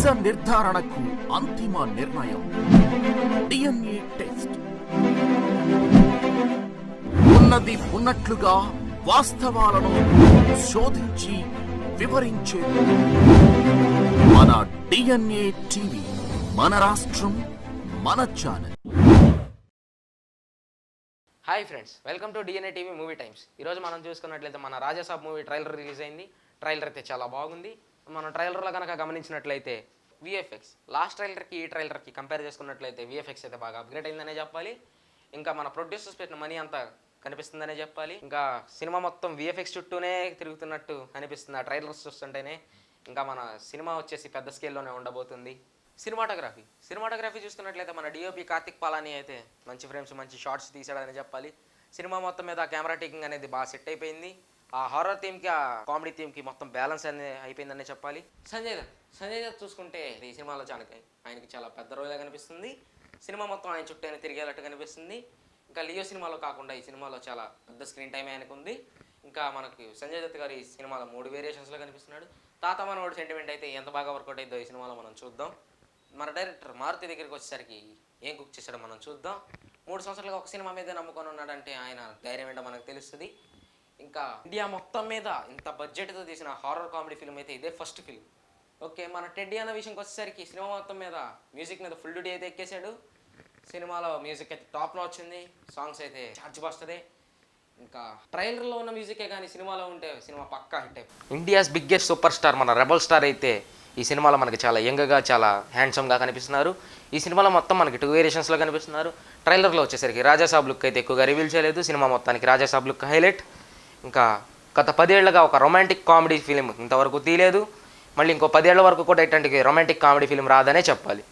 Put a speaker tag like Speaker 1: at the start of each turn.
Speaker 1: నిజ నిర్ధారణకు అంతిమ నిర్ణయం డిఎన్ఏ టెస్ట్. ఉన్నది ఉన్నట్లుగా వాస్తవాలను శోధించి వివరించే మన డిఎన్ఏ టీవీ, మన రాష్ట్రం, మన channel.
Speaker 2: Hi friends, welcome to DNA TV movie times. ఈరోజు మనం చూసుకున్నట్లయితే మన రాజాసాబ్ మూవీ ట్రైలర్ రిలీజ్ అయింది. ట్రైలర్ అయితే చాలా బాగుంది. మన ట్రైలర్లో కనుక గమనించినట్లయితే విఎఫ్ఎక్స్ లాస్ట్ ట్రైలర్కి ఈ ట్రైలర్కి కంపేర్ చేసుకున్నట్లయితే విఎఫ్ఎక్స్ అయితే బాగా అప్గ్రేడ్ అయిందనే చెప్పాలి. ఇంకా మన ప్రొడ్యూసర్స్ పెట్టిన మనీ అంతా కనిపిస్తుందనే చెప్పాలి. ఇంకా సినిమా మొత్తం విఎఫ్ఎక్స్ చుట్టూనే తిరుగుతున్నట్టు అనిపిస్తుంది ఆ ట్రైలర్స్ చూస్తుంటేనే. ఇంకా మన సినిమా వచ్చేసి పెద్ద స్కేల్లోనే ఉండబోతుంది. సినిమాటోగ్రఫీ చూసుకున్నట్లయితే మన డిఓపి కార్తిక్ పాలాని అయితే మంచి ఫ్రేమ్స్, మంచి షార్ట్స్ తీసాడని చెప్పాలి. సినిమా మొత్తం మీద కెమెరా టేకింగ్ అనేది బాగా సెట్ అయిపోయింది. ఆ హారర్ థీమ్కి, ఆ కామెడీ థీమ్కి మొత్తం బ్యాలెన్స్ అనేది అయిపోయిందనే చెప్పాలి. సంజయ్ దత్ చూసుకుంటే ఈ సినిమాలో ఆయనకి చాలా పెద్ద రోల్గా కనిపిస్తుంది. సినిమా మొత్తం ఆయన చుట్టూ తిరిగేటట్టు కనిపిస్తుంది. ఇంకా లియో సినిమాలో కాకుండా ఈ సినిమాలో చాలా పెద్ద స్క్రీన్ టైం ఆయనకు ఉంది. ఇంకా మనకు సంజయ్ దత్ గారు ఈ సినిమాలో 3 వేరియేషన్స్లో కనిపిస్తున్నాడు. తాత మనోడు సెంటిమెంట్ అయితే ఎంత బాగా వర్కౌట్ అయిందో ఈ సినిమాలో మనం చూద్దాం. మన డైరెక్టర్ మారుతి దగ్గరికి వచ్చేసరికి ఏం కుక్ చేశాడో మనం చూద్దాం. 3 సంవత్సరాలుగా ఒక సినిమా మీదే నమ్ముకొని ఉన్నాడంటే ఆయన ధైర్యం ఏంటో మనకు తెలుస్తుంది. ఇంకా ఇండియా మొత్తం మీద ఇంత బడ్జెట్తో తీసిన హారర్ కామెడీ ఫిల్మ్ అయితే ఇదే ఫస్ట్ ఫిల్మ్. ఓకే, మన టెడ్డీ అన్న విషయంకి వచ్చేసరికి సినిమా మొత్తం మీద మ్యూజిక్ మీద ఫుల్ డ్యూటీ అయితే ఎక్కేశాడు. సినిమాలో మ్యూజిక్ అయితే టాప్లో వచ్చింది. సాంగ్స్ అయితే ఛార్జ్ వస్తుంది. ఇంకా ట్రైలర్లో ఉన్న మ్యూజికే కానీ సినిమాలో ఉంటే సినిమా పక్కా హిట్ అయిపోయింది. ఇండియాస్ బిగ్గెస్ట్ సూపర్ స్టార్ మన రెబల్ స్టార్ అయితే ఈ సినిమాలో మనకి చాలా యంగ్గా, చాలా హ్యాండ్సమ్గా కనిపిస్తున్నారు. ఈ సినిమాలో మొత్తం మనకి 2 వేరియేషన్స్లో కనిపిస్తున్నారు. ట్రైలర్లో వచ్చేసరికి రాజాసాబ్ లుక్ అయితే ఎక్కువగా రివీల్ చేయలేదు. సినిమా మొత్తానికి రాజాసాబ్ లుక్ హైలైట్. ఇంకా గత 10 ఏళ్లుగా ఒక రొమాంటిక్ కామెడీ ఫిలిం ఇంతవరకు తీయలేదు. మళ్ళీ ఇంకో 10 ఏళ్ల వరకు కూడా ఇట్లాంటి రొమాంటిక్ కామెడీ ఫిలిం రాదనే చెప్పాలి.